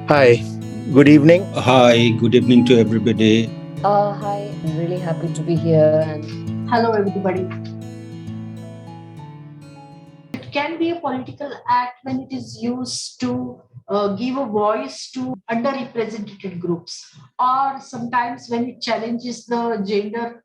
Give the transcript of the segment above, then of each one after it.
Hi, good evening. Hi, good evening to everybody. Hi, I'm really happy to be here. And Hello, everybody. It can be a political act when it is used to give a voice to underrepresented groups, or sometimes when it challenges the gender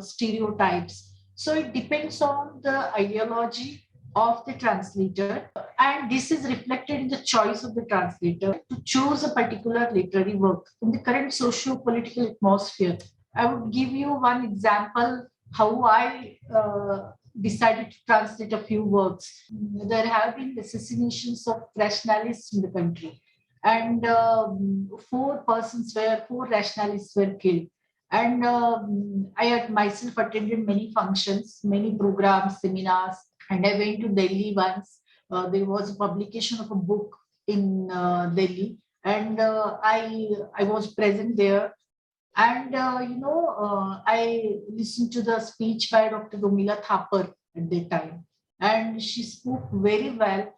stereotypes. So it depends on the ideology of the translator, and this is reflected in the choice of the translator to choose a particular literary work. In the current socio-political atmosphere, I would give you one example how I decided to translate a few works. There have been assassinations of rationalists in the country, and four rationalists were killed. And I had myself attended many functions, many programs, seminars, and I went to Delhi once. There was a publication of a book in Delhi, and I was present there, and I listened to the speech by Dr. Romila Thapar at that time, and she spoke very well.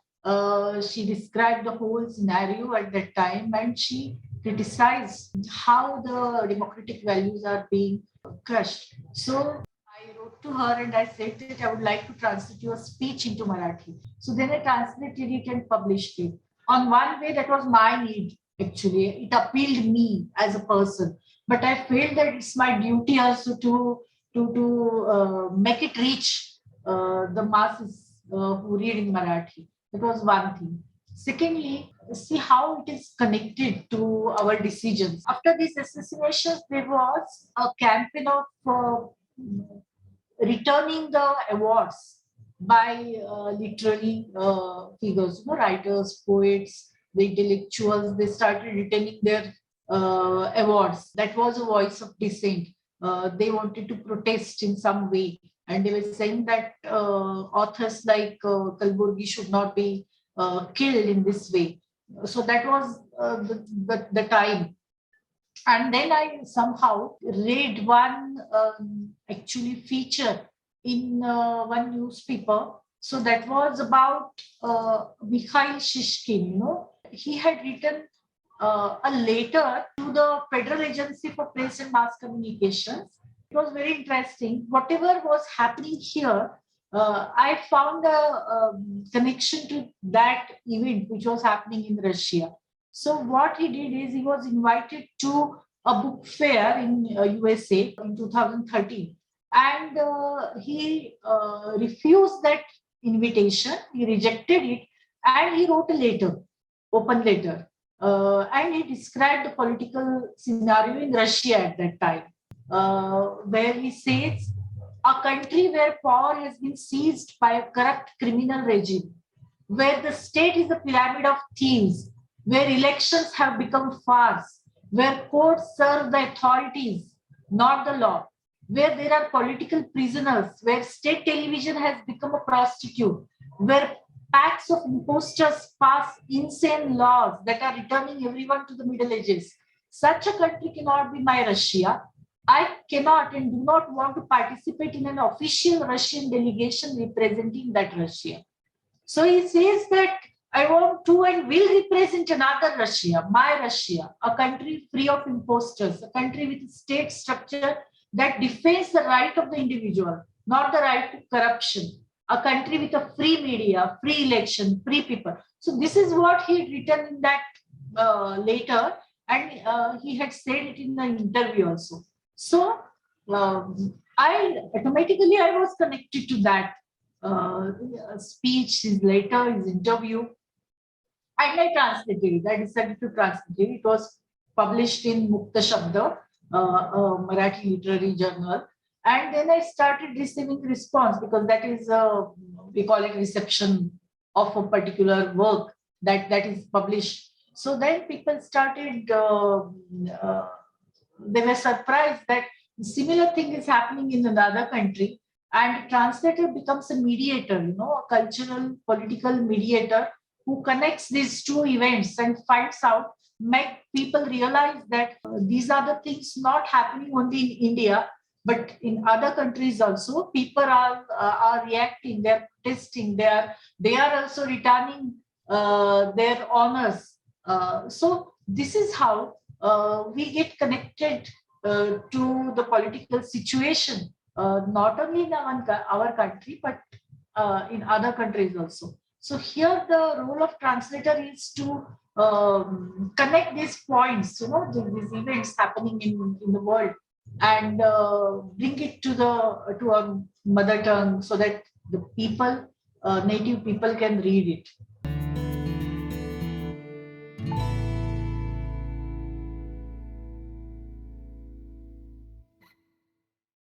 She described the whole scenario at that time, and she criticized how the democratic values are being crushed. So I wrote to her and I said that I would like to translate your speech into Marathi. So then I translated it and published it. On one way, that was my need. Actually, it appealed me as a person, but I feel that it's my duty also to make it reach the masses who read in Marathi. That was one thing. Secondly, see how it is connected to our decisions. After these assassinations, there was a campaign of returning the awards by literary figures, writers, poets, the intellectuals. They started returning their awards. That was a voice of dissent. They wanted to protest in some way, and they were saying that authors like Kalburgi should not be killed in this way. So that was the time. And then I somehow read one actually feature in one newspaper. So that was about Mikhail Shishkin. He had written a letter to the Federal Agency for Press and Mass Communications. It was very interesting. Whatever was happening here, I found a connection to that event which was happening in Russia. So what he did is he was invited to a book fair in USA in 2013, and he refused that invitation. He rejected it, and he wrote a letter, open letter, and he described the political scenario in Russia at that time, where he says a country where power has been seized by a corrupt criminal regime, where the state is a pyramid of thieves, where elections have become farce, where courts serve the authorities, not the law, where there are political prisoners, where state television has become a prostitute, where packs of imposters pass insane laws that are returning everyone to the Middle Ages. Such a country cannot be my Russia. I cannot and do not want to participate in an official Russian delegation representing that Russia. So he says that I want to and will represent another Russia, my Russia, a country free of imposters, a country with a state structure that defends the right of the individual, not the right to corruption, a country with a free media, free election, free people. So this is what he had written in that letter, and he had said it in the interview also. So I automatically I was connected to that uh, speech, his letter, his interview, and I translated it. I decided to translate it. It was published in Mukta Shabda, a Marathi literary journal. And then I started receiving response because that is, we call it reception of a particular work that is published. So then people started, they were surprised that similar thing is happening in another country, and translator becomes a mediator, a cultural political mediator who connects these two events and finds out, make people realize that these are the things not happening only in India but in other countries also. People are reacting, they're protesting, they are also returning their honors. So this is how we get connected to the political situation, not only in our country, but in other countries also. So here the role of translator is to connect these points, these events happening in the world, and bring it to our mother tongue so that the people, native people can read it.